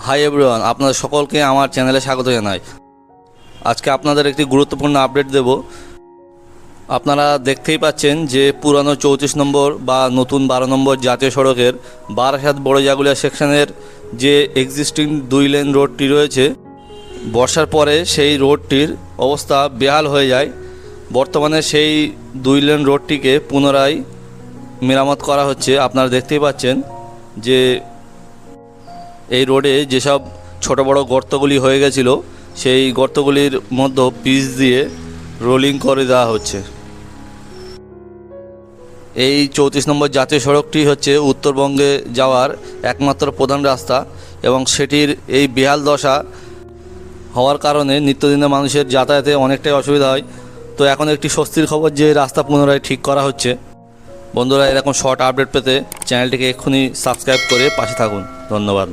Hi everyone, আপনাদের সকলকে আমার চ্যানেলে স্বাগত জানাই। আজকে আপনাদের একটি গুরুত্বপূর্ণ আপডেট দেব। আপনারা দেখতেই পাচ্ছেন যে পুরানো 34 নম্বর বা নতুন 12 নম্বর জাতীয় সড়কের বারাসাত বড়জাগুলিয়া সেকশনের যে এক্সিস্টিং 2 লেন রোডটি রয়েছে, বর্ষার পরে সেই রোডটির অবস্থা বেহাল হয়ে যায়। বর্তমানে সেই 2 লেন রোডটিকে পুনরায় মেরামত করা হচ্ছে। আপনারা দেখতেই পাচ্ছেন যে এই রোডে যেসব ছোট বড় গর্তগুলি হয়ে গেছিল, সেই গর্তগুলির মধ্যে পিচ দিয়ে রোলিং করে দেওয়া হচ্ছে। এই 34 নম্বর জাতীয় সড়কটি হচ্ছে উত্তরবঙ্গে যাওয়ার একমাত্র প্রধান রাস্তা এবং সেটির এই বেহাল দশা হওয়ার কারণে নিত্যদিনের মানুষের যাতায়াতে অনেকটাই অসুবিধা হয়। তো এখন একটি স্বস্তির খবর যে রাস্তা পুনরায় ঠিক করা হচ্ছে। বন্ধুরা, এরকম শর্ট আপডেট পেতে চ্যানেলটিকে এক্ষুনি সাবস্ক্রাইব করে পাশে থাকুন। ধন্যবাদ।